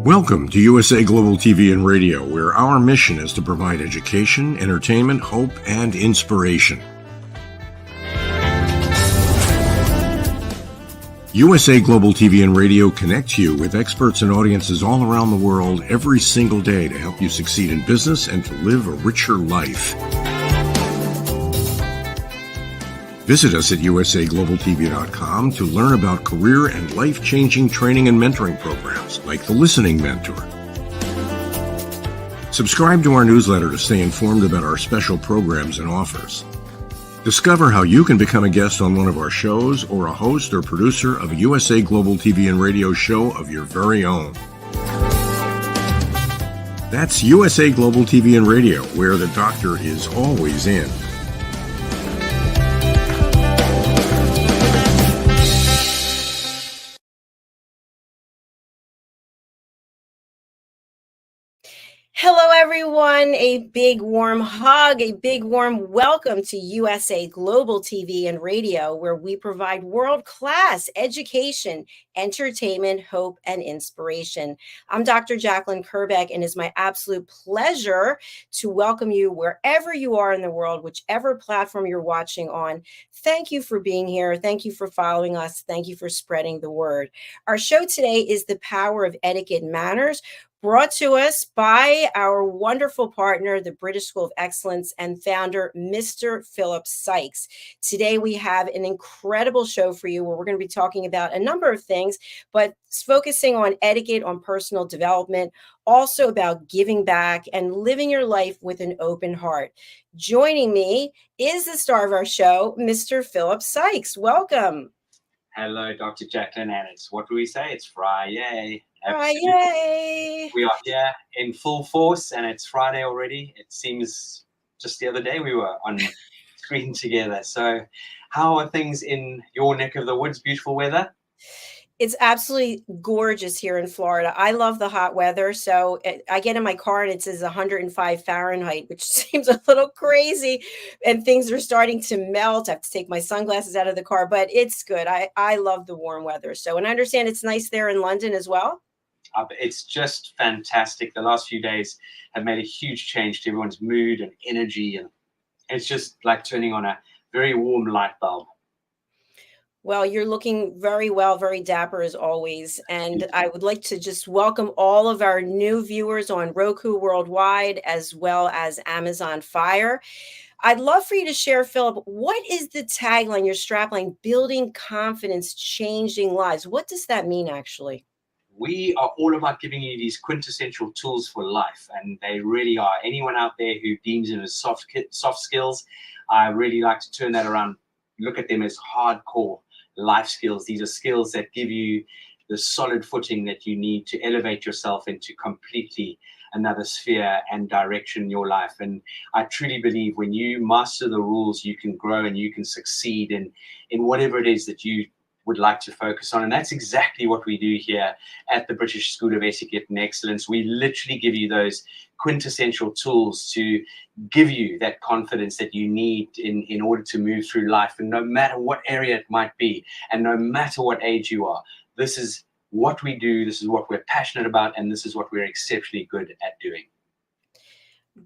Welcome to USA Global TV and Radio, where our mission is to provide education, entertainment, hope, and inspiration. USA Global TV and Radio connects you with experts and audiences all around the world every single day to help you succeed in business and to live a richer life. Visit us at usaglobaltv.com to learn about career and life-changing training and mentoring programs like the Listening Mentor. Subscribe to our newsletter to stay informed about our special programs and offers. Discover how you can become a guest on one of our shows or a host or producer of a USA Global TV and Radio show of your very own. That's USA Global TV and Radio, where the doctor is always in. Hello, everyone. A big warm hug, a big warm welcome to USA Global TV and Radio, where we provide world-class education, entertainment, hope, and inspiration. I'm Dr. JACALYN KERBECK, and it's my absolute pleasure to welcome you wherever you are in the world, whichever platform you're watching on. Thank you for being here. Thank you for following us. Thank you for spreading the word. Our show today is The Power of Etiquette Matters, brought to us by our wonderful partner, the British School of Excellence, and founder, Mr. Philip Sykes. Today, we have an incredible show for you where we're going to be talking about a number of things, but focusing on etiquette, on personal development, also about giving back and living your life with an open heart. Joining me is the star of our show, Mr. Philip Sykes. Welcome. Hello, Dr. JACALYN, and it's what do we say? It's Friday. Friday. We are here in full force, and it's Friday already. It seems just the other day we were on screen together. So how are things in your neck of the woods? Beautiful weather? It's absolutely gorgeous here in Florida. I love the hot weather. So I get in my car and it says 105 Fahrenheit, which seems a little crazy. And things are starting to melt. I have to take my sunglasses out of the car, but it's good. I love the warm weather. So, and I understand it's nice there in London as well. It's just fantastic. The last few days have made a huge change to everyone's mood and energy. And it's just like turning on a very warm light bulb. Well, you're looking very well, very dapper as always. And I would like to just welcome all of our new viewers on Roku worldwide, as well as Amazon Fire. I'd love for you to share, Philip, what is the tagline, your strapline, building confidence, changing lives? What does that mean, actually? We are all about giving you these quintessential tools for life, and they really are. Anyone out there who deems them as soft skills, I really like to turn that around, look at them as hardcore life skills. These are skills that give you the solid footing that you need to elevate yourself into completely another sphere and direction in your life. And I truly believe when you master the rules, you can grow and you can succeed in whatever it is that you would like to focus on. And that's exactly what we do here at the British School of Etiquette and Excellence. We literally give you those quintessential tools to give you that confidence that you need in order to move through life. And no matter what area it might be, and no matter what age you are, this is what we do, this is what we're passionate about, and this is what we're exceptionally good at doing.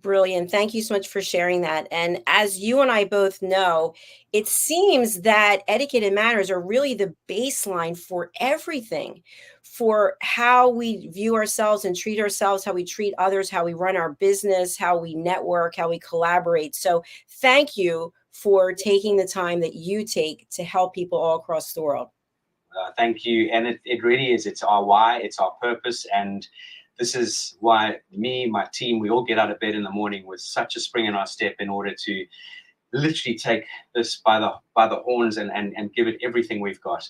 Brilliant. Thank you so much for sharing that. And as you and I both know, it seems that etiquette and manners are really the baseline for everything, for how we view ourselves and treat ourselves, how we treat others, how we run our business, how we network, how we collaborate. So thank you for taking the time that you take to help people all across the world. Thank you. And it really is. It's our why, it's our purpose. And this is why me, my team, we all get out of bed in the morning with such a spring in our step in order to literally take this by the horns and give it everything we've got.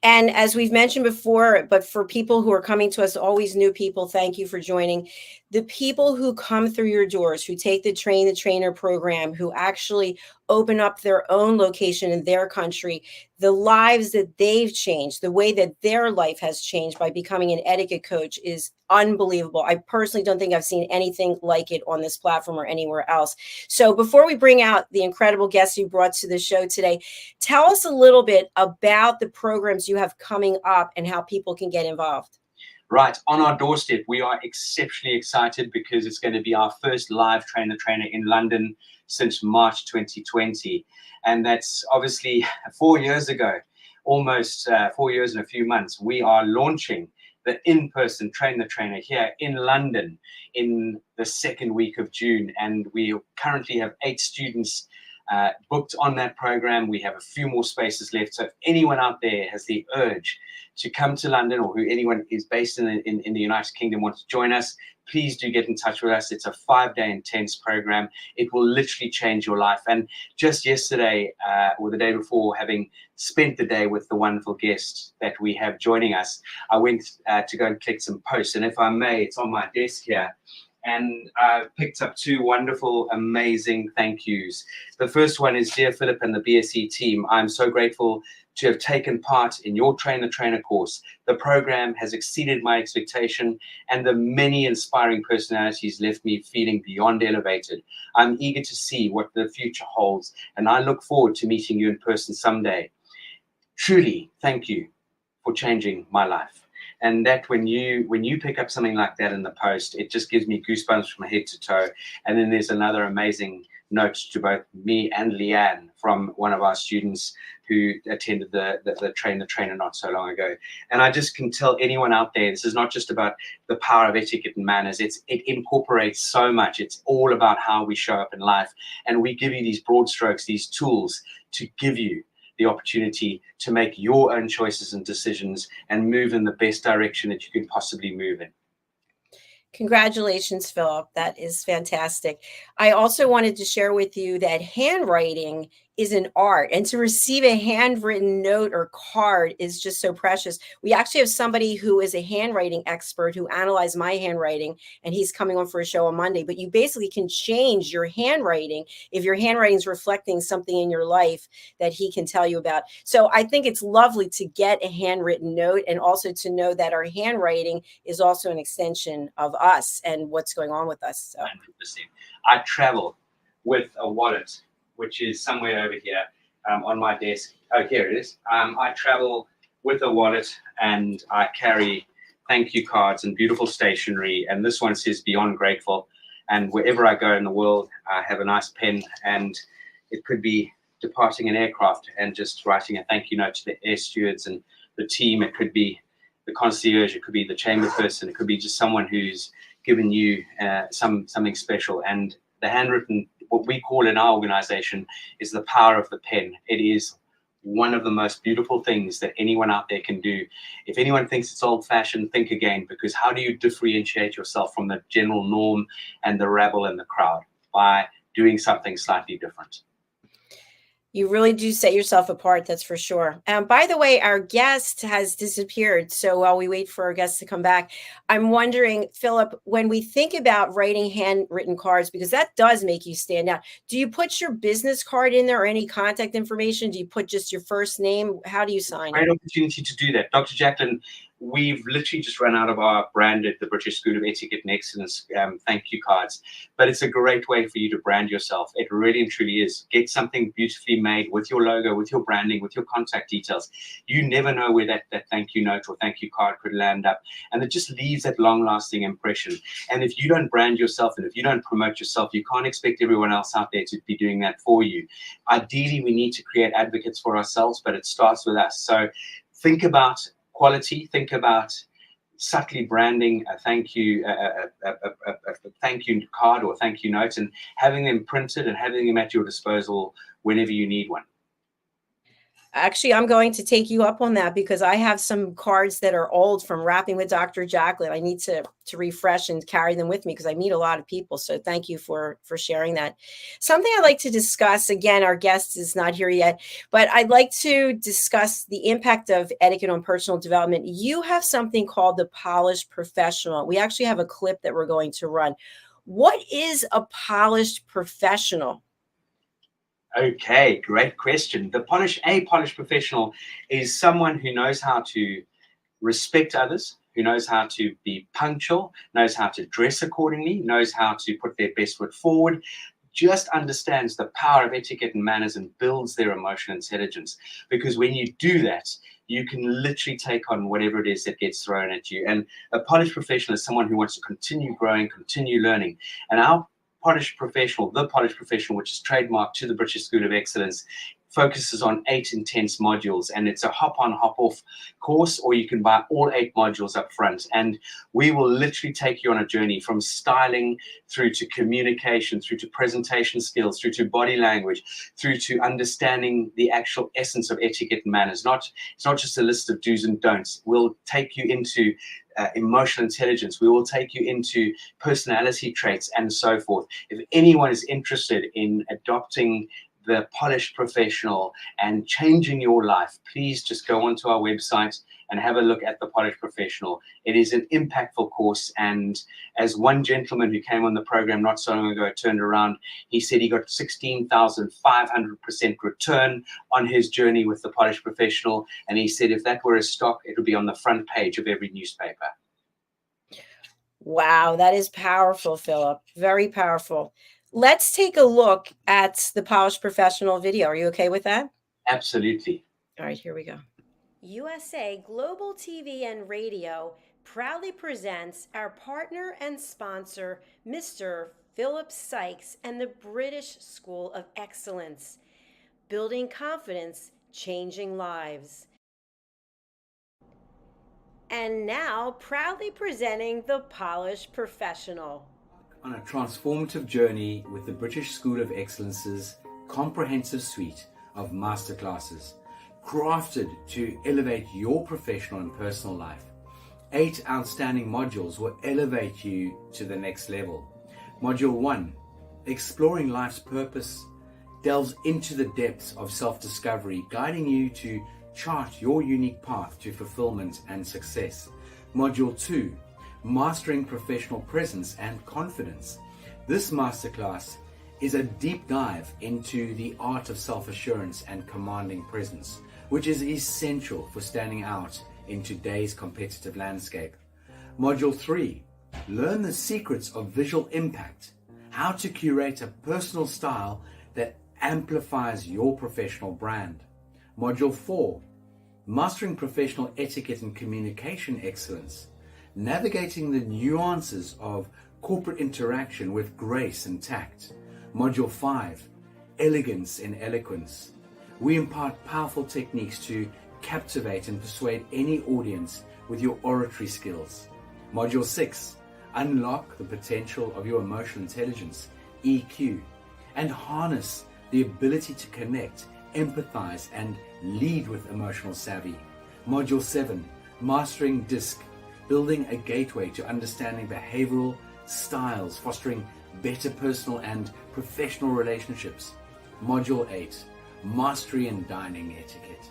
And as we've mentioned before, but for people who are coming to us, always new people, thank you for joining. The people who come through your doors, who take the Train the Trainer program, who actually open up their own location in their country, the lives that they've changed, the way that their life has changed by becoming an etiquette coach is unbelievable. I personally don't think I've seen anything like it on this platform or anywhere else. So before we bring out the incredible guests you brought to the show today, tell us a little bit about the programs you have coming up and how people can get involved. Right, on our doorstep, we are exceptionally excited because it's going to be our first live Train the Trainer in London since March 2020. And that's obviously 4 years ago, almost 4 years and a few months. We are launching the in-person Train the Trainer here in London in the second week of June. And we currently have 8 students booked on that program. We have a few more spaces left. So if anyone out there has the urge to come to London, or who anyone is based in the United Kingdom wants to join us, please do get in touch with us. It's a 5-day intense program. It will literally change your life. And just yesterday or the day before, having spent the day with the wonderful guests that we have joining us, I went to go and collect some posts. And if I may, it's on my desk here. And I picked up 2 wonderful, amazing thank yous. The first one is, Dear Philip and the BSE team, I'm so grateful to have taken part in your Train the Trainer course. The program has exceeded my expectation, and the many inspiring personalities left me feeling beyond elevated. I'm eager to see what the future holds, and I look forward to meeting you in person someday. Truly, thank you for changing my life. And that when you pick up something like that in the post, it just gives me goosebumps from head to toe. And then there's another amazing note to both me and Leanne from one of our students who attended the Train the Trainer not so long ago. And I just can tell anyone out there, this is not just about the power of etiquette and manners. It incorporates so much. It's all about how we show up in life. And we give you these broad strokes, these tools to give you the opportunity to make your own choices and decisions and move in the best direction that you can possibly move in. Congratulations, Philip. That is fantastic. I also wanted to share with you that handwriting is an art, and to receive a handwritten note or card is just so precious. We actually have somebody who is a handwriting expert who analyzed my handwriting, and he's coming on for a show on Monday. But you basically can change your handwriting if your handwriting is reflecting something in your life that he can tell you about. So I think it's lovely to get a handwritten note, and also to know that our handwriting is also an extension of us and what's going on with us. So 100%. I travel with a wallet, which is somewhere over here on my desk. Oh, here it is. I travel with a wallet, and I carry thank you cards and beautiful stationery. And this one says Beyond Grateful. And wherever I go in the world, I have a nice pen, and it could be departing an aircraft and just writing a thank you note to the air stewards and the team. It could be the concierge. It could be the chamber person. It could be just someone who's given you something special. And the handwritten, what we call in our organization, is the power of the pen. It is one of the most beautiful things that anyone out there can do. If anyone thinks it's old-fashioned, think again, because how do you differentiate yourself from the general norm and the rabble and the crowd? By doing something slightly different. You really do set yourself apart, that's for sure. By the way, our guest has disappeared. So while we wait for our guest to come back, I'm wondering, Philip, when we think about writing handwritten cards, because that does make you stand out, do you put your business card in there or any contact information? Do you put just your first name? How do you sign Great it? opportunity to do that. Dr. JACALYN, we've literally just run out of our branded, the British School of Etiquette and Excellence thank you cards, but it's a great way for you to brand yourself. It really and truly is. Get something beautifully made with your logo, with your branding, with your contact details. You never know where that thank you note or thank you card could land up, and it just leaves that long-lasting impression. And if you don't brand yourself and if you don't promote yourself, you can't expect everyone else out there to be doing that for you. Ideally, we need to create advocates for ourselves, but it starts with us. So think about quality, think about subtly branding a thank you, a thank you card or thank you note, and having them printed and having them at your disposal whenever you need one. Actually, I'm going to take you up on that because I have some cards that are old from Rapping with Dr. JACALYN. I need to refresh and carry them with me because I meet a lot of people. So thank you for sharing that. Something I'd like to discuss, again, our guest is not here yet, but I'd like to discuss the impact of etiquette on personal development. You have something called the Polished Professional. We actually have a clip that we're going to run. What is a polished professional? Okay, great question. A polished professional is someone who knows how to respect others, who knows how to be punctual, knows how to dress accordingly, knows how to put their best foot forward, just understands the power of etiquette and manners and builds their emotional intelligence. Because when you do that, you can literally take on whatever it is that gets thrown at you. And a polished professional is someone who wants to continue growing, continue learning. And our polished professional, the polished professional, which is trademarked to the British School of Excellence, focuses on 8 intense modules, and it's a hop-on, hop-off course, or you can buy all 8 modules up front. And we will literally take you on a journey from styling through to communication, through to presentation skills, through to body language, through to understanding the actual essence of etiquette and manners. It's not just a list of do's and don'ts. We'll take you into emotional intelligence. We will take you into personality traits and so forth. If anyone is interested in adopting the polished professional and changing your life, please just go onto our website and have a look at the polished professional. It is an impactful course, and as one gentleman who came on the program not so long ago turned around, he said he got 16,500% return on his journey with the polished professional, and he said if that were a stock, it would be on the front page of every newspaper. Wow, that is powerful, Philip. Very powerful. Let's take a look at the Polished Professional video. Are you okay with that? Absolutely. All right, here we go. USA Global TV and Radio proudly presents our partner and sponsor, Mr. Philip SYKES and the British School of Excellence. Building confidence, changing lives. And now, proudly presenting the Polished Professional. On a transformative journey with the British School of Excellence's comprehensive suite of masterclasses, crafted to elevate your professional and personal life. 8 outstanding modules will elevate you to the next level. Module 1, Exploring Life's Purpose, delves into the depths of self-discovery, guiding you to chart your unique path to fulfillment and success. Module 2, Mastering Professional Presence and Confidence. This masterclass is a deep dive into the art of self-assurance and commanding presence, which is essential for standing out in today's competitive landscape. Module 3, Learn the secrets of visual impact, how to curate a personal style that amplifies your professional brand. Module 4, Mastering Professional Etiquette and Communication Excellence, navigating the nuances of corporate interaction with grace and tact. Module 5, Elegance in Eloquence. We impart powerful techniques to captivate and persuade any audience with your oratory skills. Module 6, Unlock the potential of your emotional intelligence, EQ, and harness the ability to connect, empathize, and lead with emotional savvy. Module 7, Mastering DISC, building a gateway to understanding behavioral styles, fostering better personal and professional relationships. Module 8, mastery in dining etiquette,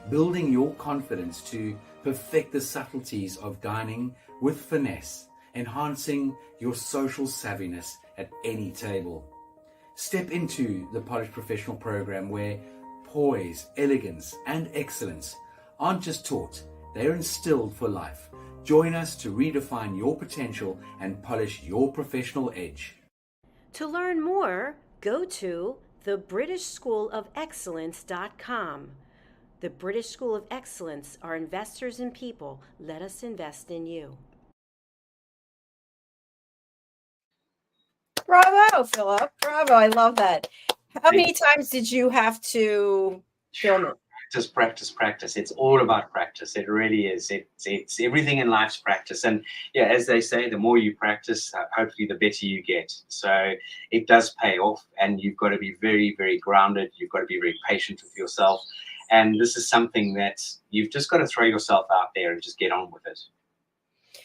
building your confidence to perfect the subtleties of dining with finesse, enhancing your social savviness at any table. Step into the Polished Professional program where poise, elegance, and excellence aren't just taught, they're instilled for life. Join us to redefine your potential and polish your professional edge. To learn more, go to thebritishschoolofexcellence.com. The British School of Excellence are investors in people. Let us invest in you. Bravo, Philip. Bravo. I love that. How many times did you have to film it? Practice. It's all about practice. It really is. It's everything in life's practice. And yeah, as they say, the more you practice, hopefully the better you get. So it does pay off, and you've got to be very, very grounded. You've got to be very patient with yourself. And this is something that you've just got to throw yourself out there and just get on with it.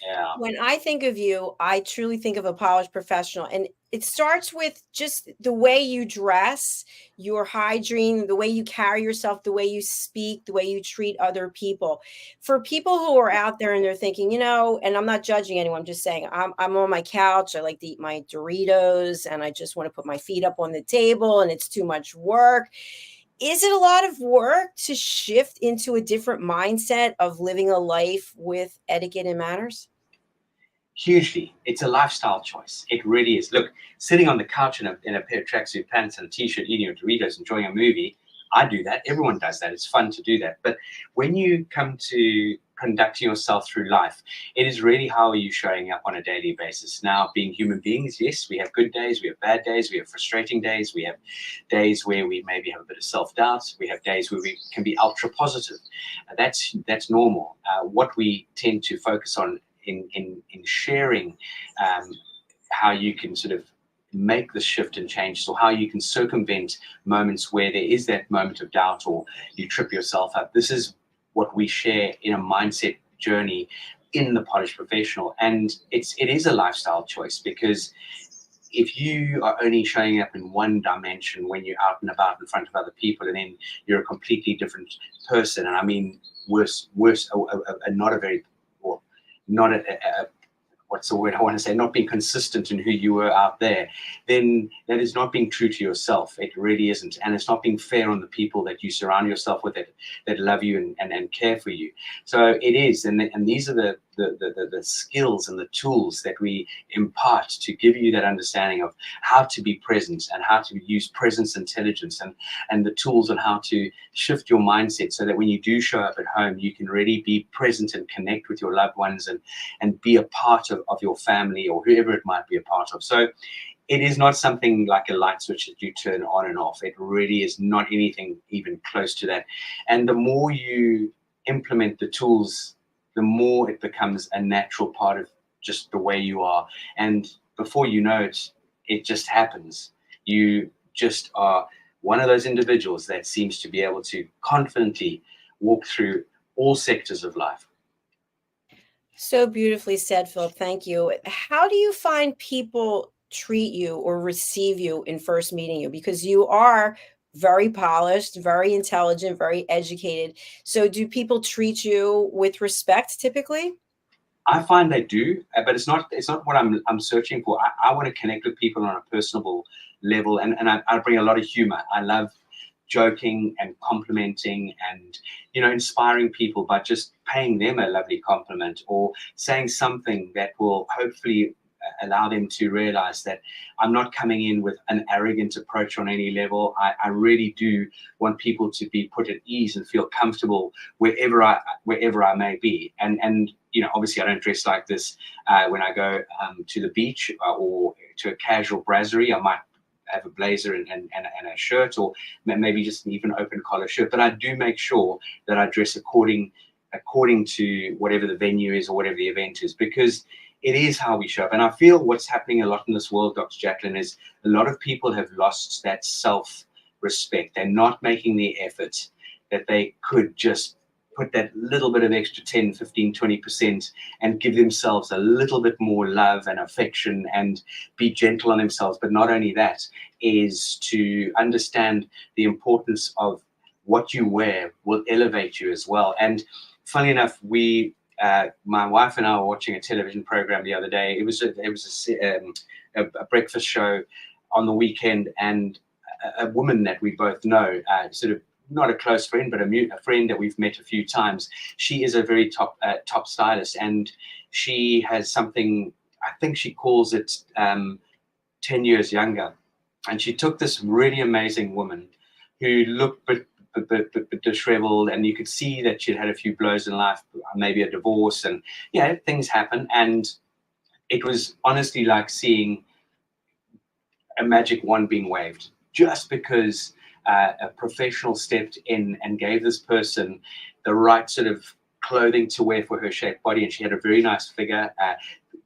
Yeah. When I think of you, I truly think of a polished professional. And it starts with just the way you dress, your hygiene, the way you carry yourself, the way you speak, the way you treat other people. For people who are out there and they're thinking, you know, and I'm not judging anyone, I'm just saying I'm on my couch. I like to eat my Doritos and I just want to put my feet up on the table and it's too much work. Is it a lot of work to shift into a different mindset of living a life with etiquette and manners? Hugely. It's a lifestyle choice. It really is. Look, sitting on the couch in a pair of tracksuit pants and a t-shirt, eating your Doritos, enjoying a movie, I do that. Everyone does that. It's fun to do that. But when you come to conducting yourself through life, it is really how are you showing up on a daily basis. Now, being human beings, yes, we have good days, we have bad days, we have frustrating days, we have days where we maybe have a bit of self-doubt, we have days where we can be ultra positive. That's normal. What we tend to focus on in sharing how you can sort of make the shift and change, so how you can circumvent moments where there is that moment of doubt or you trip yourself up. This is what we share in a mindset journey in the Polished Professional. And it is a lifestyle choice, because if you are only showing up in one dimension when you're out and about in front of other people, and then you're a completely different person, and I mean worse, not a very, or not a what's the word I want to say, not being consistent in who you were out there, then that is not being true to yourself. It really isn't. And it's not being fair on the people that you surround yourself with, that love you and care for you. So it is. And these are the skills and the tools that we impart to give you that understanding of how to be present and how to use presence intelligence, and the tools on how to shift your mindset so that when you do show up at home, you can really be present and connect with your loved ones and be a part of your family or whoever it might be a part of. So it is not something like a light switch that you turn on and off. It really is not anything even close to that. And the more you implement the tools, the more it becomes a natural part of just the way you are. And before you know it, it just happens. You just are one of those individuals that seems to be able to confidently walk through all sectors of life. So beautifully said, Phil. Thank you. How do you find people treat you or receive you in first meeting you? Because you are very polished, very intelligent, very educated. So do people treat you with respect typically? I find they do, but it's not what I'm searching for. I want to connect with people on a personable level, and I bring a lot of humor. I love joking and complimenting and, you know, inspiring people by just paying them a lovely compliment or saying something that will hopefully allow them to realize that I'm not coming in with an arrogant approach on any level. I really do want people to be put at ease and feel comfortable wherever I may be. And you know, obviously I don't dress like this when I go to the beach or to a casual brasserie. I might have a blazer and a shirt, or maybe just an even open collar shirt. But I do make sure that I dress according to whatever the venue is or whatever the event is, because it is how we show up. And I feel what's happening a lot in this world, Dr. JACALYN, is a lot of people have lost that self-respect. They're not making the effort that they could just put that little bit of extra 10, 15, 20% and give themselves a little bit more love and affection and be gentle on themselves. But not only that, is to understand the importance of what you wear will elevate you as well. And funny enough, my wife and I were watching a television program the other day. It was a breakfast show on the weekend, and a woman that we both know, sort of not a close friend, but a friend that we've met a few times. She is a very top stylist, and she has something, I think she calls it 10 years younger. And she took this really amazing woman who looked a bit disheveled, and you could see that she'd had a few blows in life, maybe a divorce, and things happen. And it was honestly like seeing a magic wand being waved, just because a professional stepped in and gave this person the right sort of clothing to wear for her shaped body. And she had a very nice figure,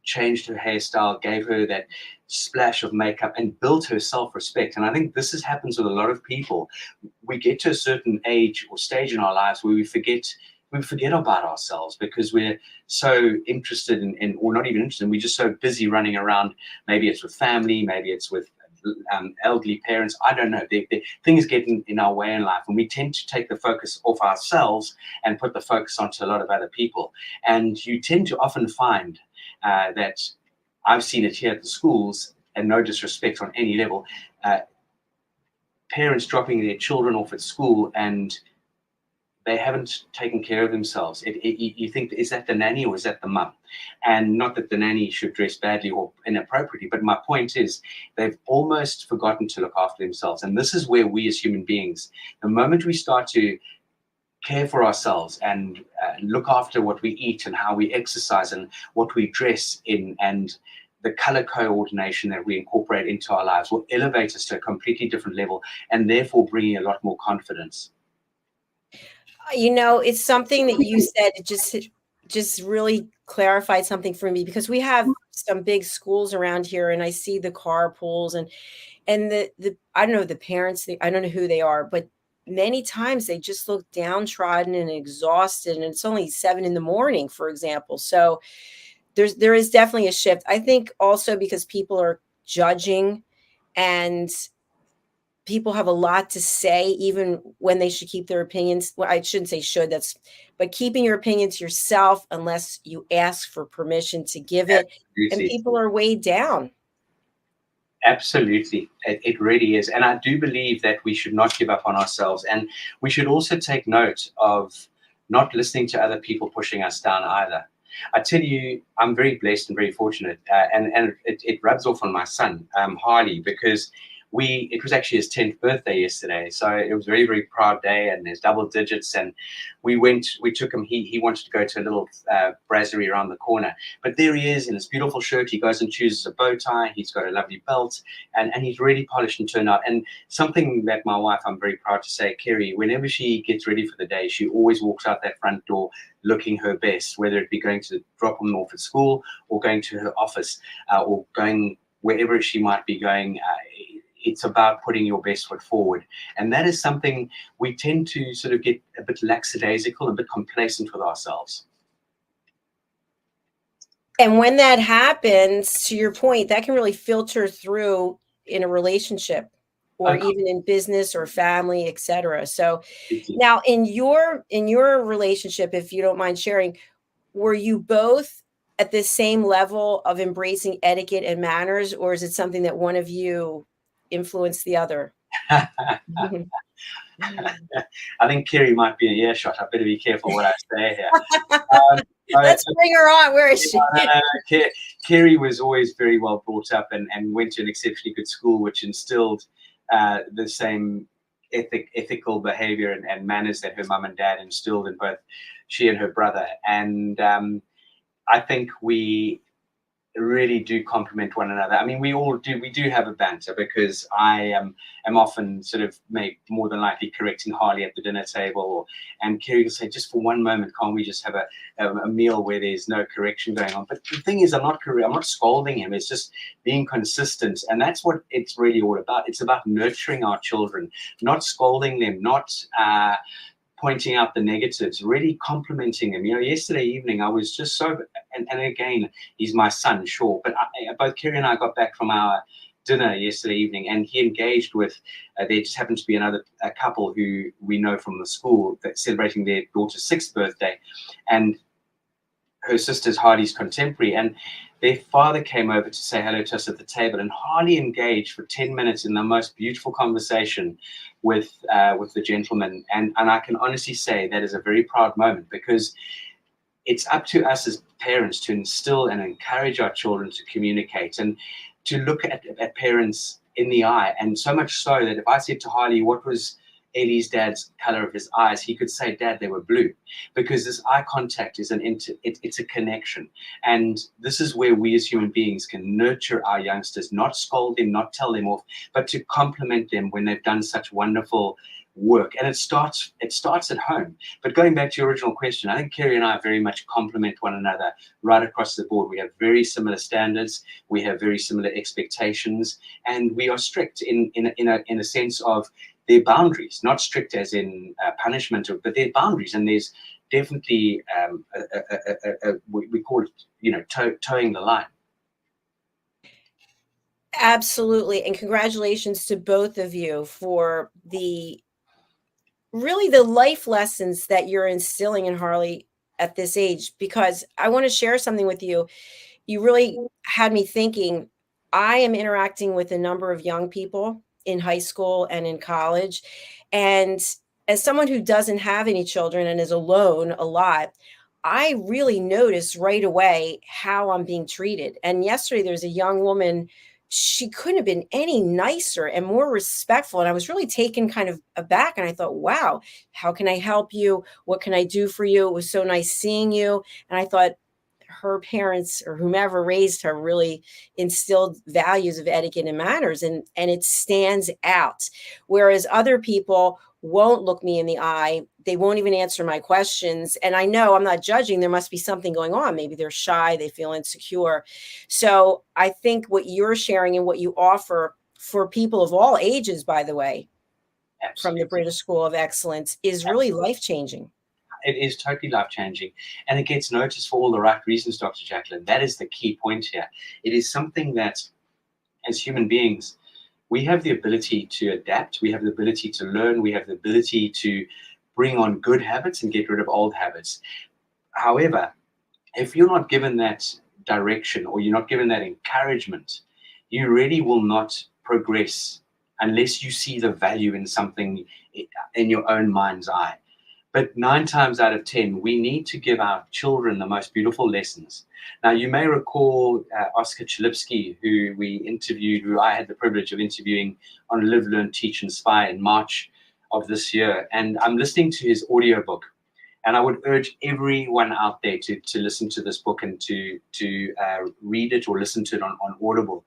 changed her hairstyle, gave her that splash of makeup, and built her self-respect. And I think this happens with a lot of people. We get to a certain age or stage in our lives where we forget about ourselves, because we're so interested in, or not even interested, we're just so busy running around. Maybe it's with family, maybe it's with elderly parents. I don't know. Things get in our way in life, and we tend to take the focus off ourselves and put the focus onto a lot of other people. And you tend to often find that, I've seen it here at the schools, and no disrespect on any level, parents dropping their children off at school and they haven't taken care of themselves. You think, is that the nanny or is that the mum? And not that the nanny should dress badly or inappropriately, but my point is they've almost forgotten to look after themselves. And this is where we as human beings, the moment we start to care for ourselves and look after what we eat and how we exercise and what we dress in, and the color coordination that we incorporate into our lives, will elevate us to a completely different level, and therefore bringing a lot more confidence. You know, it's something that you said, it just really clarified something for me, because we have some big schools around here, and I see the carpools and the I don't know, the parents, I don't know who they are, but many times they just look downtrodden and exhausted, and it's only 7 a.m, for example. So there is definitely a shift. I think also because people are judging, and people have a lot to say, even when they should keep their opinions. Well, I shouldn't say should, but keeping your opinion to yourself unless you ask for permission to give it. Absolutely. And people are weighed down. Absolutely. It really is. And I do believe that we should not give up on ourselves. And we should also take note of not listening to other people pushing us down either. I tell you, I'm very blessed and very fortunate. And it rubs off on my son, Harley, because it was actually his 10th birthday yesterday. So it was a very, very proud day, and there's double digits. And we took him, he wanted to go to a little brasserie around the corner. But there he is in his beautiful shirt. He goes and chooses a bow tie. He's got a lovely belt, and he's really polished and turned out. And something that my wife, I'm very proud to say, Kerry, whenever she gets ready for the day, she always walks out that front door looking her best, whether it be going to drop him off at school or going to her office or going wherever she might be going. It's about putting your best foot forward. And that is something we tend to sort of get a bit lackadaisical, a bit complacent with ourselves. And when that happens, to your point, that can really filter through in a relationship, or even in business or family, etc. So now in your relationship, if you don't mind sharing, were you both at the same level of embracing etiquette and manners, or is it something that one of you influence the other? I think Kerry might be in earshot. I better be careful what I say here. Let's bring her on. Where is she? Kerry was always very well brought up and went to an exceptionally good school, which instilled the same ethical behavior and manners that her mum and dad instilled in both she and her brother. And I think we really do complement one another. I mean, we all do. We do have a banter, because I am often sort of more than likely correcting Harley at the dinner table, and Kerry will say, just for one moment, can't we just have a meal where there's no correction going on? But the thing is, I'm not scolding him. It's just being consistent, and that's what it's really all about. It's about nurturing our children, not scolding them, not pointing out the negatives, really complimenting him. Yesterday evening I was just so, and again, he's my son, sure, but both Kerry and I got back from our dinner yesterday evening, and he engaged with, there just happened to be another couple who we know from the school that's celebrating their daughter's 6th birthday, and her sister's Hardy's contemporary, and their father came over to say hello to us at the table, and Hardy engaged for 10 minutes in the most beautiful conversation with the gentleman. And I can honestly say that is a very proud moment, because it's up to us as parents to instill and encourage our children to communicate and to look at parents in the eye. And so much so that if I said to Hardy, what was Ellie's dad's color of his eyes, he could say, Dad, they were blue, because this eye contact is it's a connection. And this is where we as human beings can nurture our youngsters, not scold them, not tell them off, but to compliment them when they've done such wonderful work. And it starts at home. But going back to your original question, I think Kerry and I very much complement one another right across the board. We have very similar standards, we have very similar expectations, and we are strict in a sense of their boundaries, not strict as in punishment, but their boundaries. And there's definitely we call it, towing the line. Absolutely. And congratulations to both of you for the life lessons that you're instilling in Harley at this age, because I want to share something with you. You really had me thinking. I am interacting with a number of young people in high school and in college. And as someone who doesn't have any children and is alone a lot, I really noticed right away how I'm being treated. And yesterday there's a young woman, she couldn't have been any nicer and more respectful. And I was really taken kind of aback. And I thought, wow, how can I help you? What can I do for you? It was so nice seeing you. And I thought, her parents or whomever raised her really instilled values of etiquette and manners, and it stands out. Whereas other people won't look me in the eye. They won't even answer my questions. And I know I'm not judging. There must be something going on. Maybe they're shy. They feel insecure. So I think what you're sharing and what you offer for people of all ages, by the way, Absolutely. From the British School of Excellence is really life-changing. It is totally life-changing, and it gets noticed for all the right reasons, Dr. JACALYN. That is the key point here. It is something that, as human beings, we have the ability to adapt, we have the ability to learn, we have the ability to bring on good habits and get rid of old habits. However, if you're not given that direction or you're not given that encouragement, you really will not progress unless you see the value in something in your own mind's eye. But 9 times out of 10, we need to give our children the most beautiful lessons. Now, you may recall Oscar Chalipsky, who we interviewed, who I had the privilege of interviewing on Live, Learn, Teach, Inspire in March of this year. And I'm listening to his audiobook. And I would urge everyone out there to listen to this book and to read it or listen to it on Audible.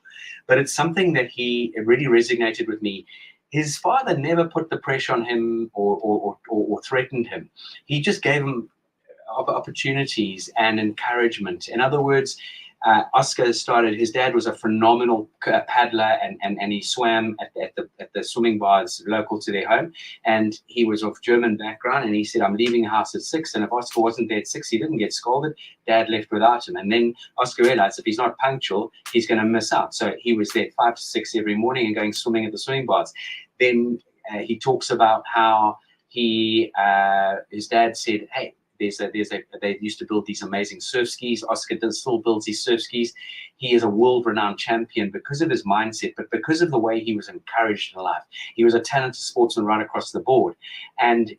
But it's something that it really resonated with me. His father never put the pressure on him or threatened him. He just gave him opportunities and encouragement. In other words, Oscar started, his dad was a phenomenal paddler and he swam at the swimming bars local to their home. And he was of German background, and he said, I'm leaving the house at 6. And if Oscar wasn't there at 6, he didn't get scolded. Dad left without him. And then Oscar realized if he's not punctual, he's going to miss out. So he was there at 5 to 6 every morning and going swimming at the swimming bars. Then he talks about how his dad said, hey, they used to build these amazing surf skis. Oscar still builds these surf skis. He is a world-renowned champion because of his mindset, but because of the way he was encouraged in life. He was a talented sportsman right across the board. And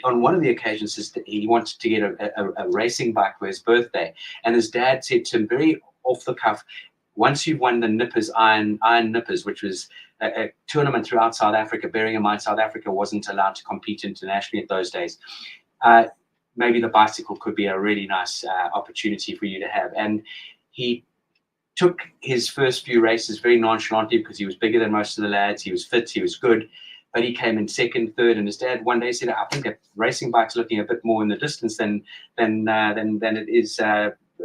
on one of the occasions, he wanted to get a racing bike for his birthday. And his dad said to him, very off the cuff, once you've won the Nippers, Iron Nippers, which was a tournament throughout South Africa, bearing in mind South Africa wasn't allowed to compete internationally at those days, maybe the bicycle could be a really nice opportunity for you to have. And he took his first few races very nonchalantly because he was bigger than most of the lads. He was fit, he was good, but he came in second, third. And his dad one day said, I think a racing bike's looking a bit more in the distance than it is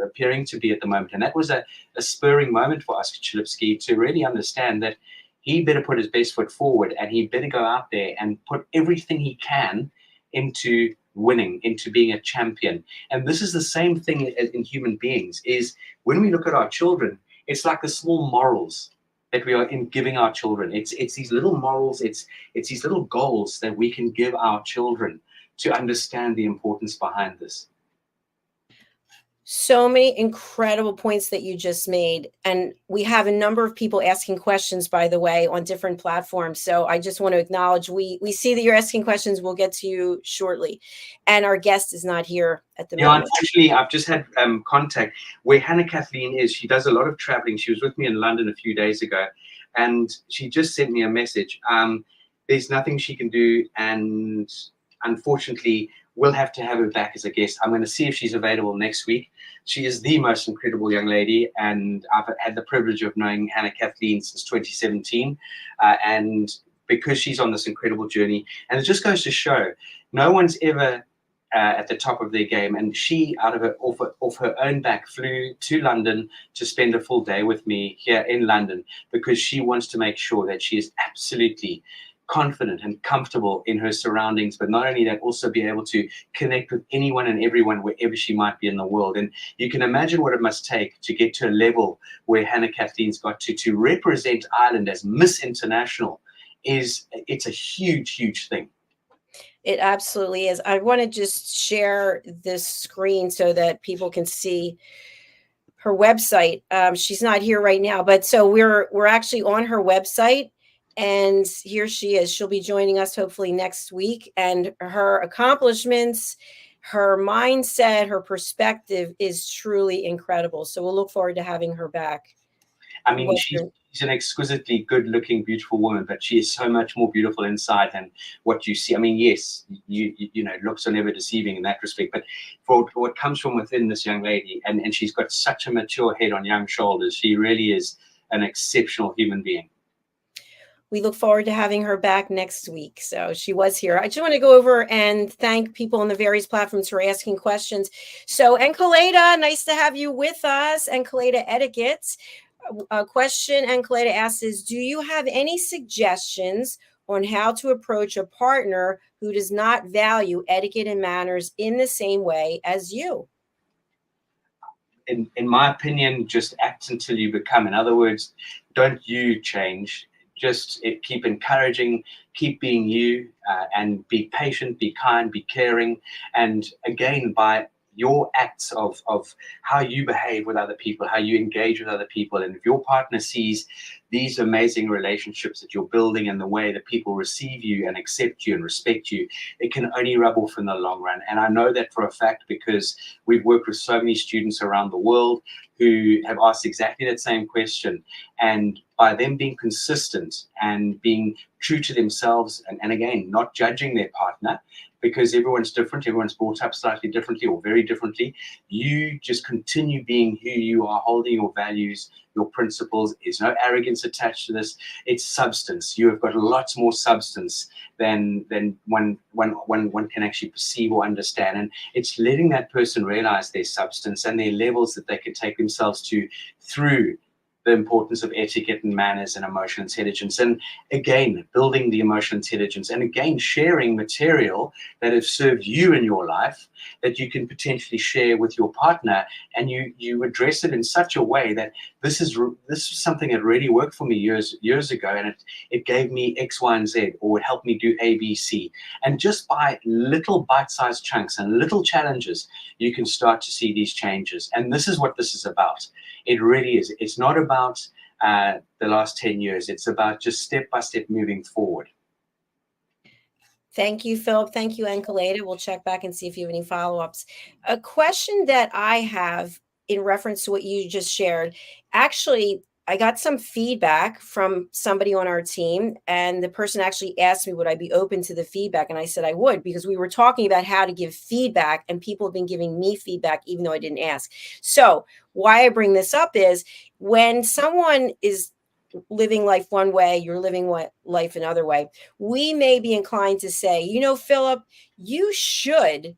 appearing to be at the moment. And that was a spurring moment for Oscar Chalipsky to really understand that he better put his best foot forward and he better go out there and put everything he can into winning, into being a champion. And this is the same thing in human beings, is when we look at our children, it's like the small morals that we are in giving our children. It's these little morals, it's these little goals that we can give our children to understand the importance behind this. So many incredible points that you just made. And we have a number of people asking questions, by the way, on different platforms. So I just want to acknowledge, we see that you're asking questions. We'll get to you shortly. And our guest is not here at the moment. Unfortunately, I've just had contact where Hannah Kathleen is. She does a lot of traveling. She was with me in London a few days ago, and she just sent me a message. There's nothing she can do, and unfortunately, we'll have to have her back as a guest. I'm going to see if she's available next week. She is the most incredible young lady, and I've had the privilege of knowing Hannah Kathleen since 2017, and because she's on this incredible journey, and it just goes to show no one's ever at the top of their game. And she, off her own back, flew to London to spend a full day with me here in London, because she wants to make sure that she is absolutely confident and comfortable in her surroundings, but not only that, also be able to connect with anyone and everyone wherever she might be in the world. And you can imagine what it must take to get to a level where Hannah Kathleen's got to represent Ireland as Miss International. It's a huge thing. It absolutely is. I want to just share this screen so that people can see her website. She's not here right now, but so we're actually on her website, and here she is. She'll be joining us hopefully next week, and her accomplishments, her mindset, her perspective is truly incredible. So we'll look forward to having her back. I mean, she's an exquisitely good-looking, beautiful woman, but she is so much more beautiful inside than what you see. I mean, yes, you know, looks are never deceiving in that respect, but for what comes from within this young lady, and she's got such a mature head on young shoulders, she really is an exceptional human being. We look forward to having her back next week. So she was here. I just want to go over and thank people on the various platforms for asking questions. So, Encolada, nice to have you with us. Encolada Etiquette. A question Encolada asks is, do you have any suggestions on how to approach a partner who does not value etiquette and manners in the same way as you? In my opinion, just act until you become. In other words, don't you change. Just keep encouraging, keep being you, and be patient, be kind, be caring. And again, by your acts of how you behave with other people, how you engage with other people, and if your partner sees these amazing relationships that you're building and the way that people receive you and accept you and respect you, it can only rub off in the long run. And I know that for a fact, because we've worked with so many students around the world who have asked exactly that same question. And by them being consistent and being true to themselves, and again, not judging their partner, because everyone's different, everyone's brought up slightly differently or very differently, you just continue being who you are, holding your values, your principles. There's no arrogance attached to this. It's substance. You have got lots more substance than one can actually perceive or understand. And it's letting that person realize their substance and their levels that they can take themselves to through the importance of etiquette and manners and emotional intelligence. And again, building the emotional intelligence, and again, sharing material that has served you in your life that you can potentially share with your partner, and you address it in such a way that this is something that really worked for me years ago, and it gave me X, Y, and Z, or it helped me do A, B, C. And just by little bite-sized chunks and little challenges, you can start to see these changes. And this is what this is about. It really is. It's not about the last 10 years. It's about just step by step moving forward. Thank you, Philip. Thank you, Encolada. We'll check back and see if you have any follow-ups. A question that I have in reference to what you just shared, actually, I got some feedback from somebody on our team, and the person actually asked me, would I be open to the feedback? And I said I would, because we were talking about how to give feedback, and people have been giving me feedback even though I didn't ask. So why I bring this up is, when someone is living life one way, you're living life another way, we may be inclined to say, you know, Philip, you should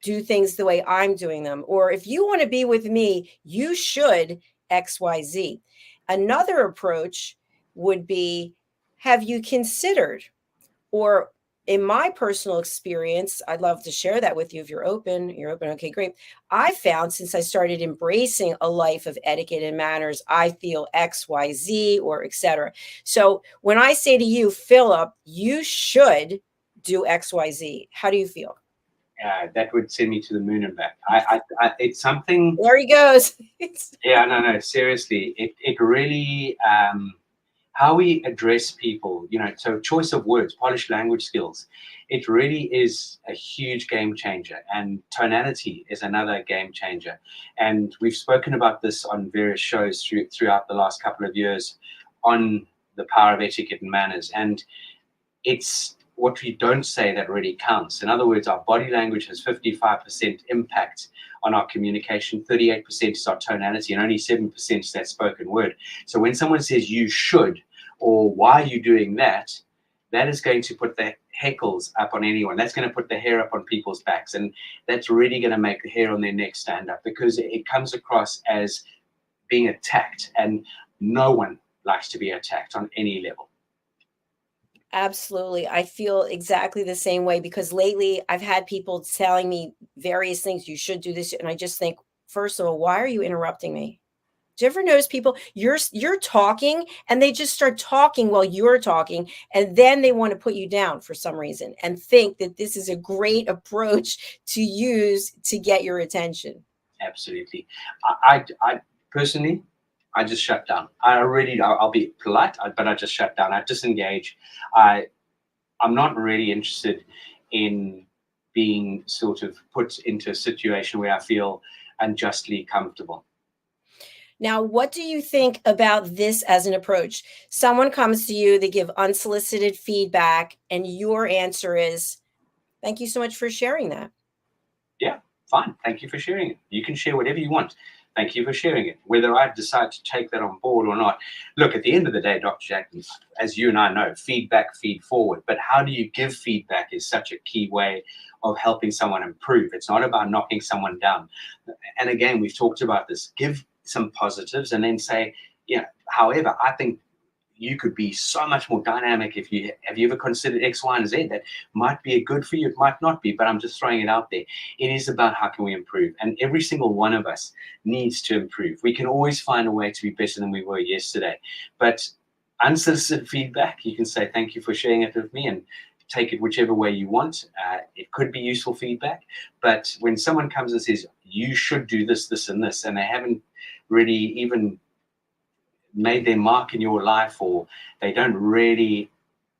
do things the way I'm doing them. Or if you want to be with me, you should XYZ. Another approach would be, have you considered, or in my personal experience, I'd love to share that with you if you're open. You're open. Okay, great. I found since I started embracing a life of etiquette and manners, I feel X, Y, Z, or etc. So when I say to you, Philip, you should do X, Y, Z, how do you feel? That would send me to the moon and back. It's something. There he goes. Yeah, no, seriously. It really, how we address people, so choice of words, polished language skills, it really is a huge game changer. And tonality is another game changer. And we've spoken about this on various shows throughout the last couple of years on the power of etiquette and manners. And it's what we don't say that really counts. In other words, our body language has 55% impact on our communication, 38% is our tonality, and only 7% is that spoken word. So when someone says you should, or why are you doing that, that is going to put the heckles up on anyone. That's going to put the hair up on people's backs, and that's really going to make the hair on their neck stand up, because it comes across as being attacked, and no one likes to be attacked on any level. Absolutely. I feel exactly the same way, because lately I've had people telling me various things. You should do this. And I just think, first of all, why are you interrupting me? Do you ever notice people, you're talking and they just start talking while you're talking, and then they want to put you down for some reason and think that this is a great approach to use to get your attention? Absolutely. I personally, I just shut down. I'll be polite, but I just shut down. I disengage. I'm not really interested in being sort of put into a situation where I feel unjustly comfortable. Now, what do you think about this as an approach? Someone comes to you, they give unsolicited feedback, and your answer is, thank you so much for sharing that. Yeah, fine. Thank you for sharing it. You can share whatever you want. Thank you for sharing it. Whether I decide to take that on board or not. Look, at the end of the day, Dr. JACALYN, as you and I know, feedback, feed forward. But how do you give feedback is such a key way of helping someone improve. It's not about knocking someone down. And again, we've talked about this. Give some positives and then say, however, I think you could be so much more dynamic have you ever considered X, Y, and Z? That might be good for you, it might not be, but I'm just throwing it out there. It is about how can we improve, and every single one of us needs to improve. We can always find a way to be better than we were yesterday. But unsolicited feedback, you can say thank you for sharing it with me, and take it whichever way you want. It could be useful feedback, but when someone comes and says you should do this, this, and this, and they haven't really even made their mark in your life, or they don't really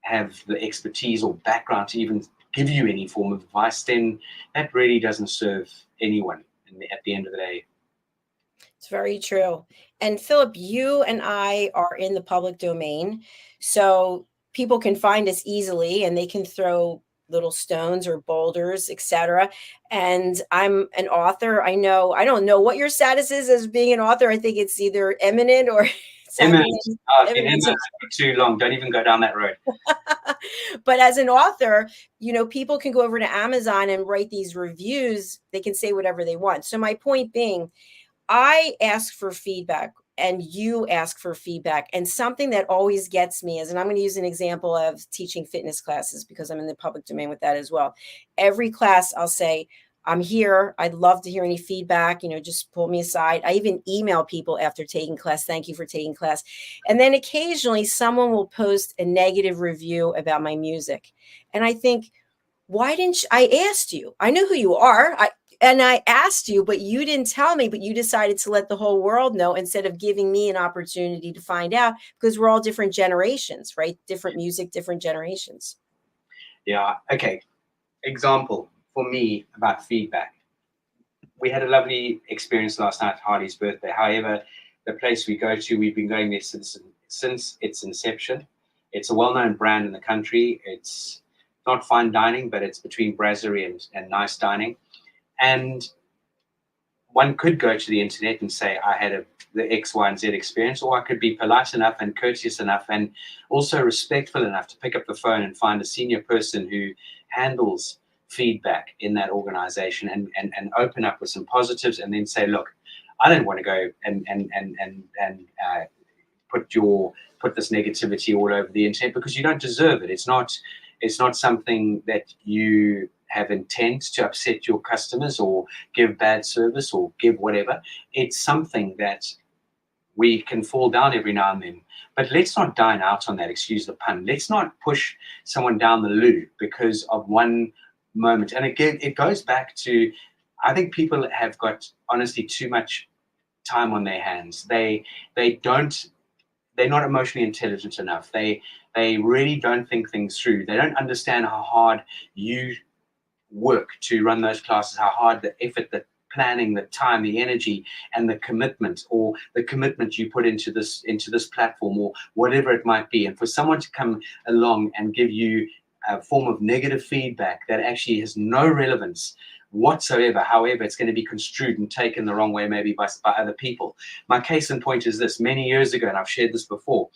have the expertise or background to even give you any form of advice, then that really doesn't serve anyone at the end of the day. It's very true. And Philip, you and I are in the public domain, so people can find us easily and they can throw little stones or boulders, etc. And I'm an author. I don't know what your status is as being an author. I think it's either eminent or eminent. Eminent for too long. Don't even go down that road. But as an author, people can go over to Amazon and write these reviews. They can say whatever they want. So my point being, I ask for feedback and you ask for feedback. And something that always gets me is, and I'm going to use an example of teaching fitness classes because I'm in the public domain with that as well. Every class I'll say, I'm here. I'd love to hear any feedback, just pull me aside. I even email people after taking class. Thank you for taking class. And then occasionally someone will post a negative review about my music. And I think, why didn't I asked you? I know who you are. I asked you, but you didn't tell me, but you decided to let the whole world know instead of giving me an opportunity to find out, because we're all different generations, right? Different music, different generations. Yeah. Okay. Example for me about feedback. We had a lovely experience last night at Hardy's birthday. However, the place we go to, we've been going there since its inception. It's a well-known brand in the country. It's not fine dining, but it's between brasserie and nice dining. And one could go to the internet and say, I had the X, Y, and Z experience, or I could be polite enough and courteous enough and also respectful enough to pick up the phone and find a senior person who handles feedback in that organization and open up with some positives, and then say, look, I don't want to go and put this negativity all over the internet because you don't deserve it. It's not It's not something that you have intent to upset your customers or give bad service or give whatever. It's something that we can fall down every now and then. But let's not dine out on that, excuse the pun. Let's not push someone down the loo because of one moment. And again, it goes back to, I think people have got, honestly, too much time on their hands. They're not emotionally intelligent enough. They really don't think things through. They don't understand how hard you work to run those classes, how hard the effort, the planning, the time, the energy, and the commitment, or the commitment you put into this platform, or whatever it might be. And for someone to come along and give you a form of negative feedback that actually has no relevance whatsoever, however it's going to be construed and taken the wrong way maybe by other people. My case in point is this. Many years ago, and I've shared this before,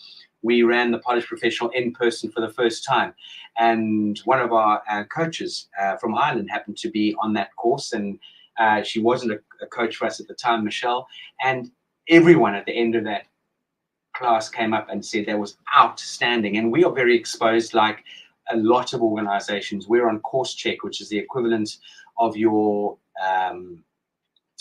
we ran the Polished Professional in person for the first time, and one of our coaches from Ireland happened to be on that course, and she wasn't a coach for us at the time, Michelle, and everyone at the end of that class came up and said that was outstanding. And we are very exposed, like a lot of organizations. We're on Course Check, which is the equivalent of your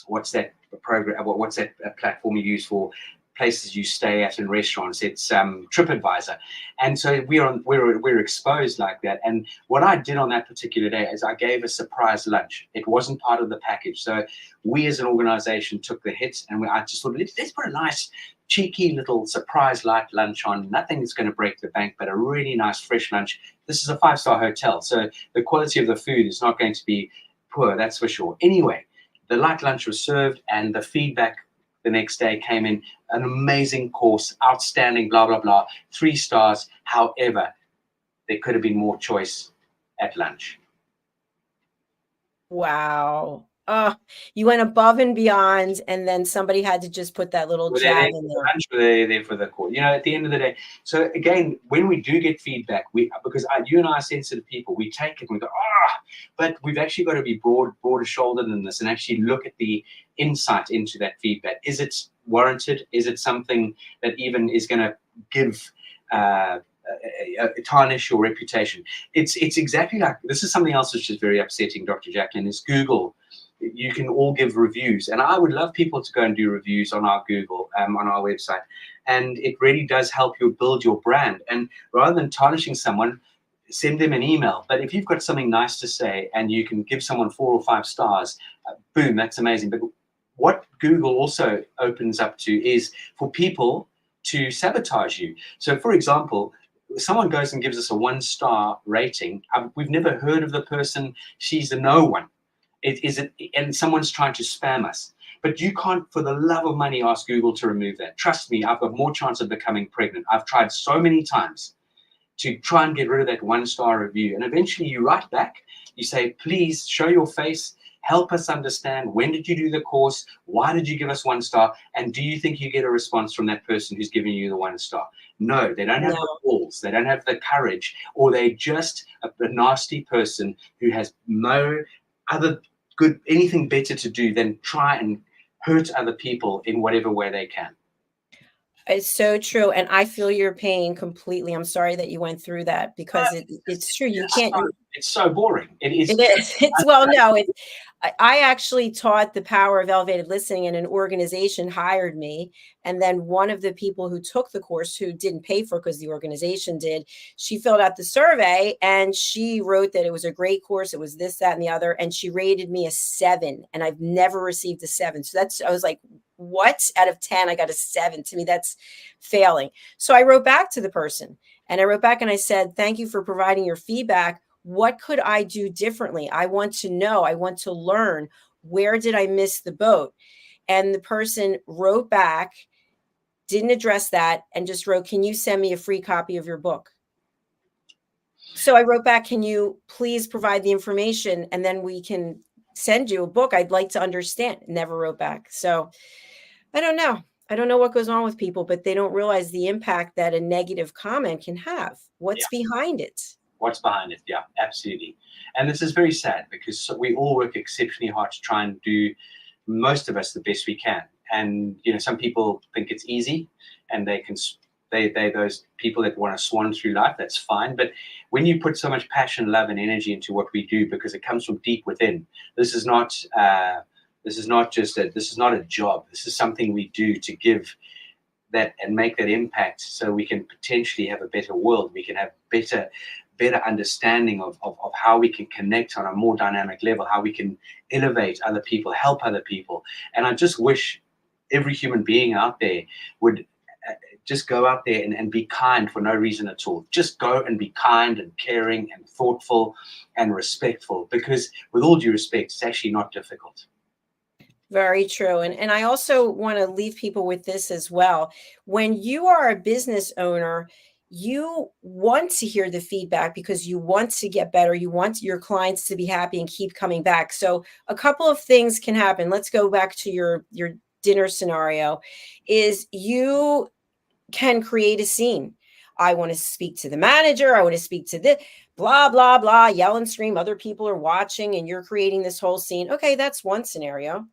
what's that program? What's that platform you use for places you stay at in restaurants? It's TripAdvisor. And so we're exposed like that. And what I did on that particular day is I gave a surprise lunch. It wasn't part of the package. So we as an organization took the hit, and I just thought, let's put a nice cheeky little surprise light lunch on. Nothing that's going to break the bank, but a really nice fresh lunch. This is a 5-star hotel, so the quality of the food is not going to be poor, that's for sure. Anyway, the light lunch was served, and the feedback the next day came in. An amazing course, outstanding, blah, blah, blah, 3 stars. However, there could have been more choice at lunch. Wow. You went above and beyond, and then somebody had to just put that little jab in there. Lunch, were they there for the course? You know, at the end of the day. So again, when we do get feedback, because you and I are sensitive people, we take it and we go, but we've actually got to be broader shouldered than this and actually look at the insight into that feedback. Is it warranted? Is it something that even is going to give tarnish your reputation? It's exactly like, this is something else which is very upsetting, Dr. JACALYN, is Google. You can all give reviews, and I would love people to go and do reviews on our Google, on our website, and it really does help you build your brand. And rather than tarnishing someone, send them an email. But if you've got something nice to say and you can give someone 4 or 5 stars, boom, that's amazing. But what Google also opens up to is for people to sabotage you. So for example, someone goes and gives us a 1-star rating. We've never heard of the person. She's a no one. And someone's trying to spam us. But you can't, for the love of money, ask Google to remove that. Trust me, I've got more chance of becoming pregnant. I've tried so many times to try and get rid of that 1-star review. And eventually you write back, you say, please show your face, help us understand, when did you do the course? Why did you give us 1 star? And do you think you get a response from that person who's giving you the 1 star? No, they don't have the balls, they don't have the courage, or they're just a nasty person who has no other anything better to do than try and hurt other people in whatever way they can. It's so true, and I feel your pain completely. I'm sorry that you went through that, because it's true. You can't. It's so boring. It is. It is. It's, well, no. I actually taught the power of elevated listening, and an organization hired me. And then one of the people who took the course, who didn't pay for it because the organization did, she filled out the survey and she wrote that it was a great course. It was this, that, and the other. And she rated me a 7, and I've never received a 7. So I was like, what? Out of 10, I got a 7. To me, that's failing. So I wrote back to the person, and I wrote back and I said, thank you for providing your feedback. What could I do differently? I want to know. I want to learn. Where did I miss the boat? And the person wrote back, didn't address that, and just wrote, can you send me a free copy of your book? So I wrote back, can you please provide the information, and then we can send you a book. I'd like to understand. Never wrote back. So I don't know. I don't know what goes on with people, but they don't realize the impact that a negative comment can have. What's behind it? What's behind it? Yeah, absolutely. And this is very sad, because we all work exceptionally hard to try and do, most of us, the best we can. And, you know, some people think it's easy and they can They those people that want to swan through life, that's fine. But when you put so much passion, love, and energy into what we do, because it comes from deep within, this is not a job. This is something we do to give that and make that impact, so we can potentially have a better world. We can have better understanding of how we can connect on a more dynamic level, how we can elevate other people, help other people. And I just wish every human being out there would just go out there and be kind for no reason at all. Just go and be kind and caring and thoughtful and respectful, because with all due respect, it's actually not difficult. Very true. And I also want to leave people with this as well. When you are a business owner, you want to hear the feedback because you want to get better. You want your clients to be happy and keep coming back. So a couple of things can happen. Let's go back to your dinner scenario. Is you can create a scene. I want to speak to the manager. I want to speak to this, blah, blah, blah, yell and scream. Other people are watching and you're creating this whole scene. Okay, that's one scenario.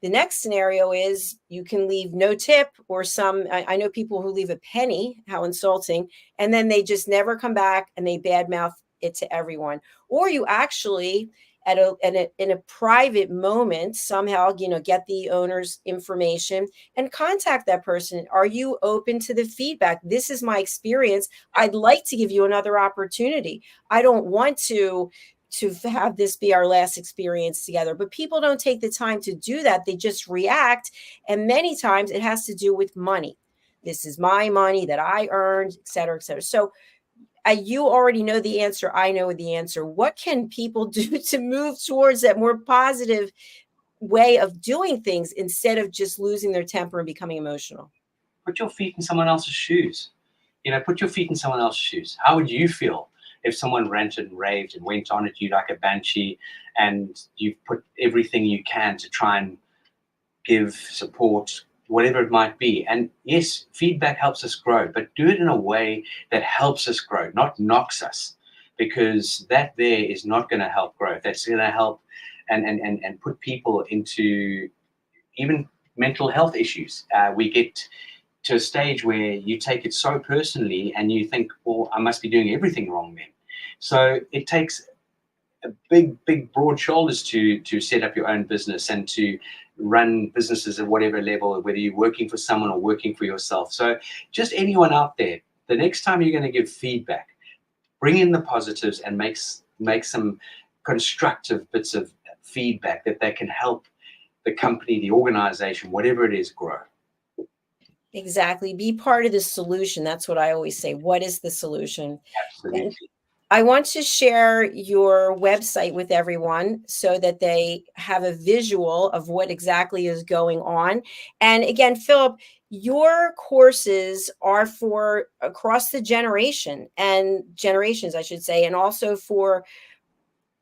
The next scenario is you can leave no tip or I know people who leave a penny, how insulting, and then they just never come back and they badmouth it to everyone. Or you actually, in a private moment, somehow, get the owner's information and contact that person. Are you open to the feedback? This is my experience. I'd like to give you another opportunity. I don't want to have this be our last experience together. But people don't take the time to do that. They just react. And many times it has to do with money. This is my money that I earned, et cetera, et cetera. So you already know the answer. I know the answer. What can people do to move towards that more positive way of doing things instead of just losing their temper and becoming emotional? Put your feet in someone else's shoes. Put your feet in someone else's shoes. How would you feel if someone ranted and raved and went on at you like a banshee, and you've put everything you can to try and give support, whatever it might be? And yes, feedback helps us grow, but do it in a way that helps us grow, not knocks us, because that there is not going to help growth. That's going to help and put people into even mental health issues. We get to a stage where you take it so personally and you think, well, I must be doing everything wrong then. So it takes a big broad shoulders to set up your own business and to run businesses at whatever level, whether you're working for someone or working for yourself. So just anyone out there, the next time you're going to give feedback, bring in the positives and make some constructive bits of feedback that can help the company, the organization, whatever it is, grow. Exactly. Be part of the solution. That's what I always say. What is the solution? Absolutely. And I want to share your website with everyone so that they have a visual of what exactly is going on. And again, Philip, your courses are for across the generations, I should say, and also for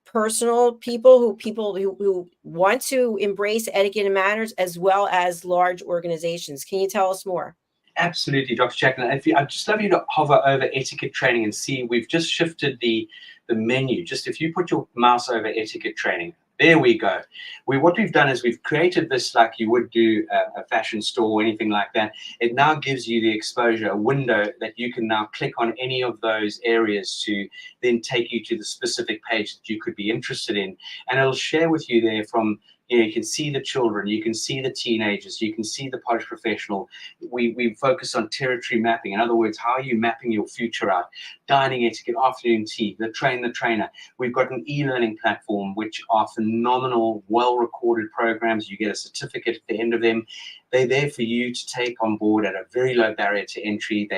personal people who want to embrace etiquette and manners, as well as large organizations. Can you tell us more? Absolutely, Dr. JACALYN. I'd just love you to hover over etiquette training and see, we've just shifted the menu. Just if you put your mouse over etiquette training, there we go. What we've done is we've created this like you would do a fashion store or anything like that. It now gives you the exposure, a window that you can now click on any of those areas to then take you to the specific page that you could be interested in. And it'll share with you there from, you can see the children, you can see the teenagers, you can see the polished professional. We focus on territory mapping. In other words, how are you mapping your future out? Dining etiquette, afternoon tea, the trainer. We've got an e-learning platform, which are phenomenal, well-recorded programs. You get a certificate at the end of them. They're there for you to take on board at a very low barrier to entry.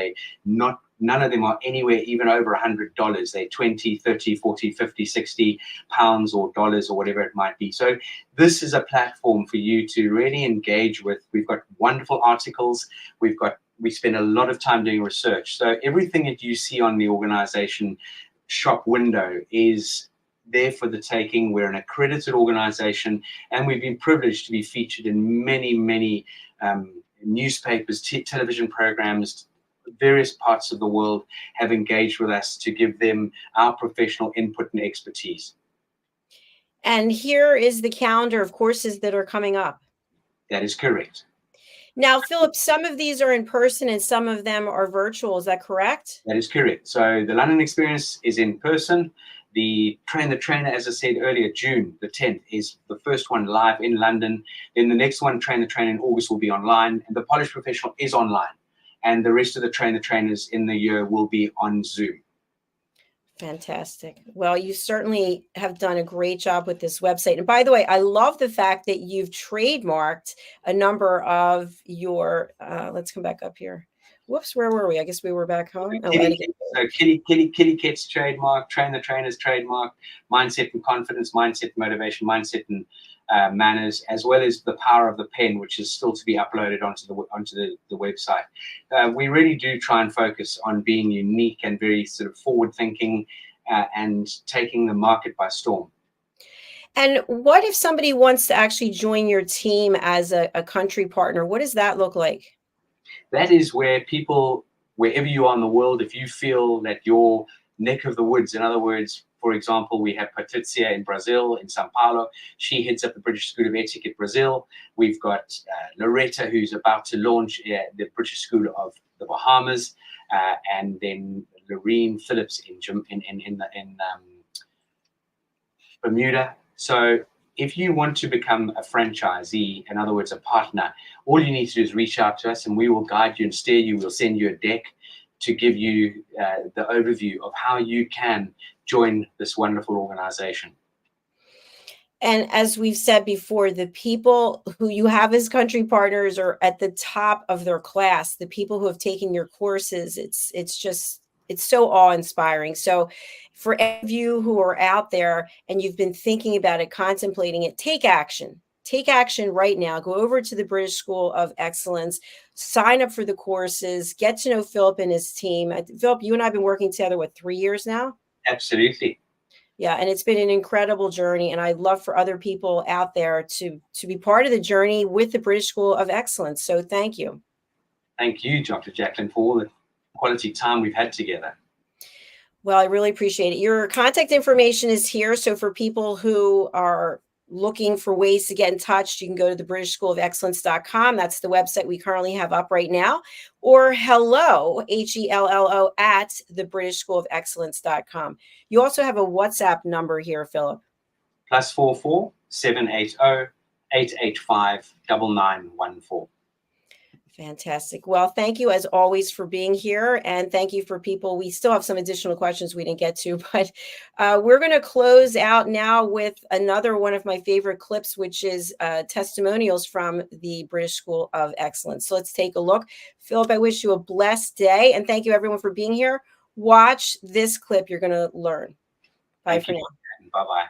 None of them are anywhere even over $100. They're 20, 30, 40, 50, 60 pounds or dollars or whatever it might be. So this is a platform for you to really engage with. We've got wonderful articles. We spend a lot of time doing research. So everything that you see on the organization shop window is there for the taking. We're an accredited organization, and we've been privileged to be featured in many newspapers, television programs. Various parts of the world have engaged with us to give them our professional input and expertise. And here is the calendar of courses that are coming up. That is correct. Now, Philip, some of these are in person and some of them are virtual. Is that correct? That is correct. So the London experience is in person. The Train the Trainer, as I said earlier, June the 10th is the first one live in London. Then the next one, Train the Trainer in August, will be online. And the Polished Professional is online. And the rest of the Train the Trainers in the year will be on Zoom. Fantastic. Well, you certainly have done a great job with this website. And by the way, I love the fact that you've trademarked a number of your, let's come back up here. Whoops, where were we? I guess we were back home. Oh, Etiquette's trademark, Train the Trainer's trademark, Mindset and Confidence, Mindset and Motivation, Mindset and Manners, as well as the Power of the Pen, which is still to be uploaded onto the website. We really do try and focus on being unique and very sort of forward-thinking and taking the market by storm. And what if somebody wants to actually join your team as a country partner? What does that look like? That is where people, wherever you are in the world, if you feel that your neck of the woods, in other words, for example, we have Patrizia in Brazil, in Sao Paulo. She heads up the British School of Etiquette Brazil. We've got Loretta, who's about to launch the British School of the Bahamas, and then Loreen Phillips in Bermuda. So if you want to become a franchisee, in other words, a partner, all you need to do is reach out to us and we will guide you and steer you. We'll send you a deck to give you the overview of how you can join this wonderful organization. And as we've said before, the people who you have as country partners are at the top of their class. The people who have taken your courses, it's so awe-inspiring. So for any of you who are out there and you've been thinking about it, contemplating it, take action. Take action right now. Go over to the British School of Excellence, sign up for the courses, get to know Philip and his team. Philip, you and I have been working together, 3 years now? Absolutely. Yeah, and it's been an incredible journey, and I'd love for other people out there to be part of the journey with the British School of Excellence. So thank you. Thank you, Dr. JACALYN, for all the quality time we've had together. Well, I really appreciate it. Your contact information is here. So for people who are looking for ways to get in touch, you can go to the BritishSchoolOfExcellence.com. That's the website we currently have up right now. Or hello, HELLO, at the BritishSchoolOfExcellence.com. You also have a WhatsApp number here, Philip. +44 780 885 9914. Fantastic. Well, thank you as always for being here. And thank you for people. We still have some additional questions we didn't get to, but we're going to close out now with another one of my favorite clips, which is testimonials from the British School of Excellence. So let's take a look. Philip, I wish you a blessed day. And thank you everyone for being here. Watch this clip. You're going to learn. Bye for now. Bye-bye.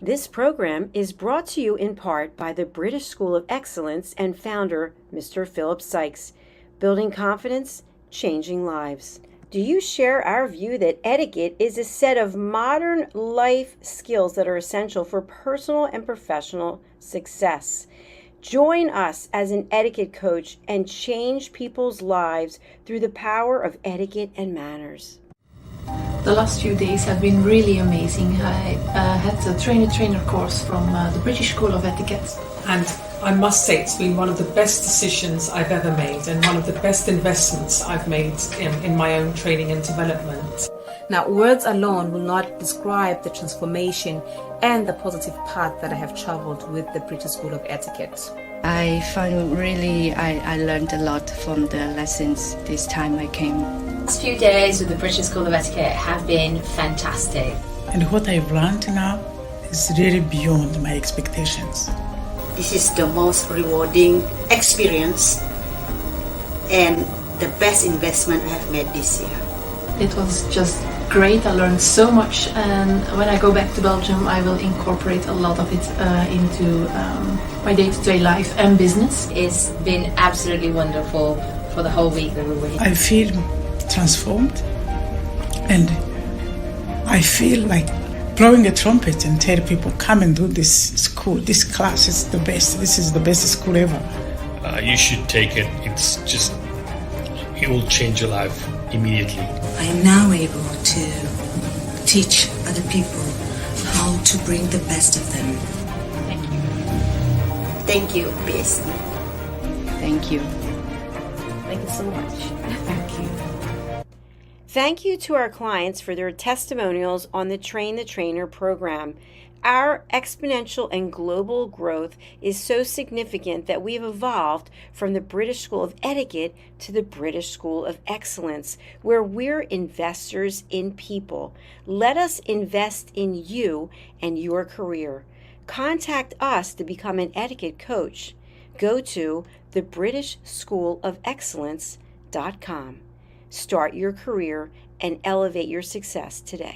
This program is brought to you in part by the British School of Excellence and founder, Mr. Philip Sykes. Building confidence, changing lives. Do you share our view that etiquette is a set of modern life skills that are essential for personal and professional success? Join us as an etiquette coach and change people's lives through the power of etiquette and manners. The last few days have been really amazing. I had a trainer course from the British School of Etiquette. And I must say it's been one of the best decisions I've ever made and one of the best investments I've made in my own training and development. Now, words alone will not describe the transformation and the positive path that I have traveled with the British School of Etiquette. I found I learned a lot from the lessons this time I came. The last few days with the British School of Etiquette have been fantastic. And what I've learned now is really beyond my expectations. This is the most rewarding experience and the best investment I have made this year. It was just great. I learned so much, and when I go back to Belgium I will incorporate a lot of it into my day-to-day life and business. It's been absolutely wonderful for the whole week that we were here. I feel transformed, and I feel like blowing a trumpet and tell people, come and do this school, this class is the best, this is the best school ever. You should take it. It will change your life immediately. I am now able to teach other people how to bring the best of them. Thank you. Thank you, BSC. Thank you. Thank you so much. Thank you. Thank you to our clients for their testimonials on the Train the Trainer program. Our exponential and global growth is so significant that we've evolved from the British School of Etiquette to the British School of Excellence, where we're investors in people. Let us invest in you and your career. Contact us to become an etiquette coach. Go to thebritishschoolofexcellence.com. Start your career and elevate your success today.